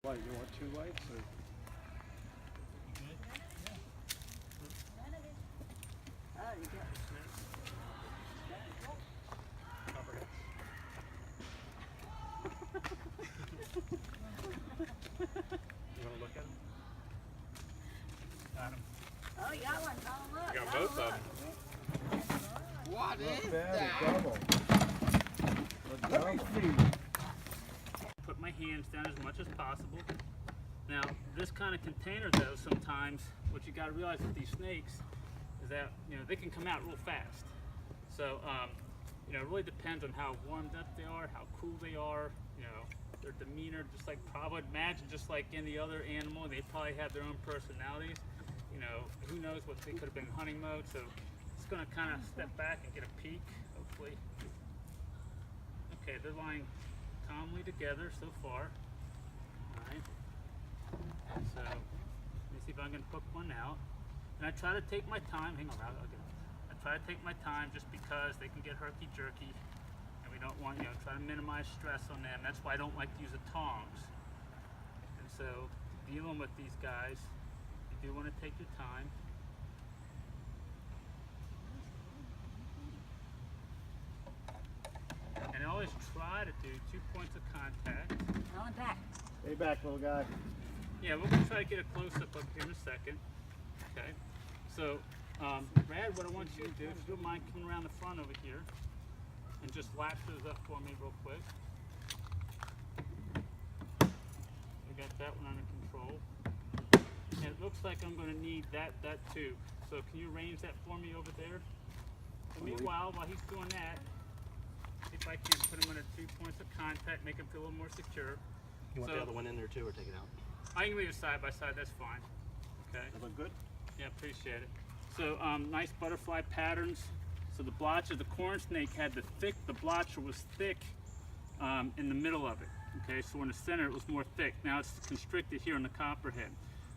Light, you want 2 lights or? Oh, you got Copperheads. You want to look at them? Got them. Oh, you got one. Oh, look. You got both of them. What is Bad, that? a double. Put my hands down as much as possible. Now, this kind of container though, sometimes what you got to realize with these snakes is that, they can come out real fast. So, it really depends on how warmed up they are, how cool they are, their demeanor, just like probably imagine just like any other animal, they probably have their own personalities. Who knows what they could have been in hunting mode. So it's going to kind of step back and get a peek, hopefully. Okay, they're lying calmly together so far. All right. So let me see if I can hook one out. And I try to take my time. Hang on, I try to take my time just because they can get herky-jerky, and we don't want, try to minimize stress on them. That's why I don't like to use the tongs. And so dealing with these guys, you do want to take your time. And I always try to do 2 points of contact. On back. Stay back, little guy. Yeah, we're going to try to get a close-up up here in a second. Okay. So, Brad, what I want you to do, if you don't mind coming around the front over here and just latch those up for me real quick. We got that one under control. And it looks like I'm going to need that tube. So can you arrange that for me over there? And meanwhile, while he's doing that, see if I can put him under 2 points of contact, make him feel a little more secure. You want the other one in there too, or take it out? I can leave it side by side, that's fine. Okay. That look good? Yeah, appreciate it. So nice butterfly patterns. So the blotcher, the corn snake had the blotcher was thick in the middle of it. Okay, so in the center it was more thick. Now it's constricted here on the copperhead.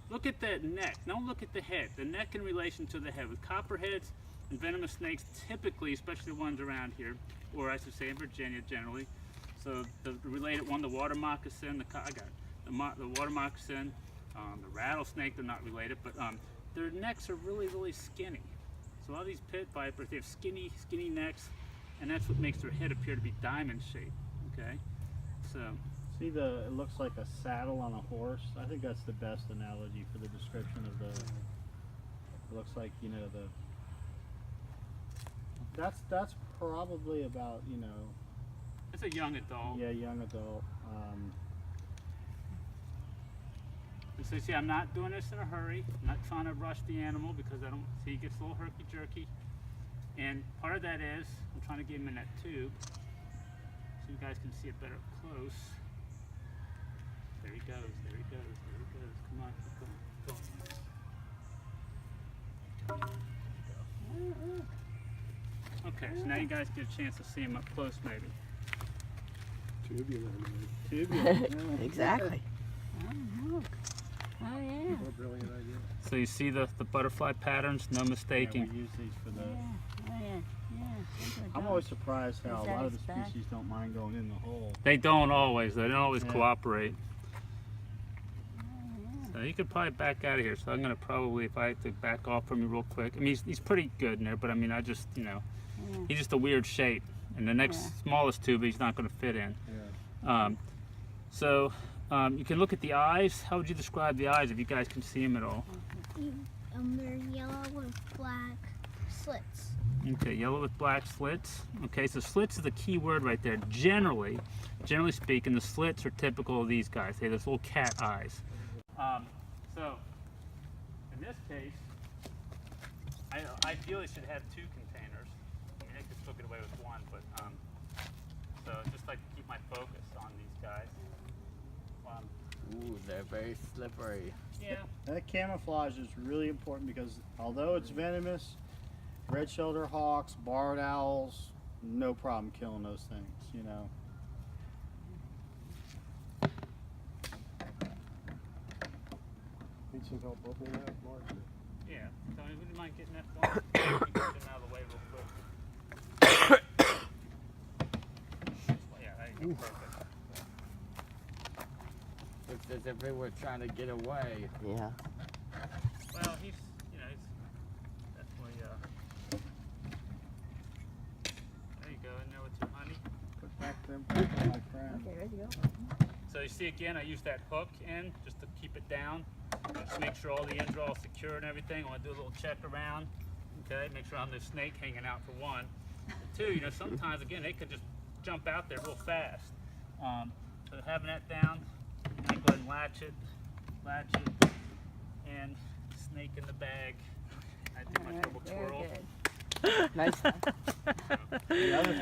Look at that neck, don't look at the head. The neck in relation to the head. With copperheads and venomous snakes, typically, especially the ones around here, or I should say in Virginia generally. So the related one, the water moccasin, the water moccasin, the rattlesnake, they're not related, but their necks are really, really skinny. So all these pit vipers, they have skinny necks, and that's what makes their head appear to be diamond shaped. Okay, so See it looks like a saddle on a horse. I think that's the best analogy for the description of it looks like, that's probably about, it's a young adult. yeah, young adult. And so see, I'm not doing this in a hurry. I'm not trying to rush the animal because I don't see he gets a little herky-jerky. And part of that is I'm trying to get him in that tube so you guys can see it better up close. There he goes, there he goes, there he goes. Come on, keep going. Okay, so now you guys get a chance to see him up close maybe. Tubular. Exactly. Oh, yeah. What a brilliant idea. So you see the butterfly patterns, no Yeah, mistaking. we use these for the... Oh, yeah. I'm always surprised how Is a that lot of the his back? species don't mind going in the hole. They don't always Yeah. cooperate. So you could probably back out of here. So I'm gonna probably, if I have to back off from you real quick. I mean, he's pretty good in there, but I mean, I just, he's just a weird shape. And the next smallest tube, he's not gonna fit in. Yeah. You can look at the eyes. How would you describe the eyes if you guys can see them at all? They're yellow with black slits. Okay, yellow with black slits. Okay, so slits is the key word right there. Generally speaking, the slits are typical of these guys. They have those little cat eyes. So, in this case, I ideally should have 2 containers. I mean, I could still get away with 1, but so just like to keep my focus on these guys. Ooh, they're very slippery. Yeah. That camouflage is really important because although it's venomous, red-shouldered hawks, barred owls, no problem killing those things, Need some help opening that, Mark? Yeah. Tony, would you mind getting that for me? Get him out of the way real quick. Yeah, there you go. Perfect. Looks as if it was trying to get away. Yeah. Well, he's, you know, he's definitely, there you go, in there with your honey. Put back them back on my friend. Okay, ready to go. So you see again, I use that hook in just to keep it down. Just make sure all the ends are all secure and everything. I want to do a little check around. Okay, make sure I'm no snake hanging out for one. And two, you know, sometimes again they could just jump out there real fast. So having that down, you can go ahead and latch it, and snake in the bag. I do my All right, little very twirl. good. Nice. The other thing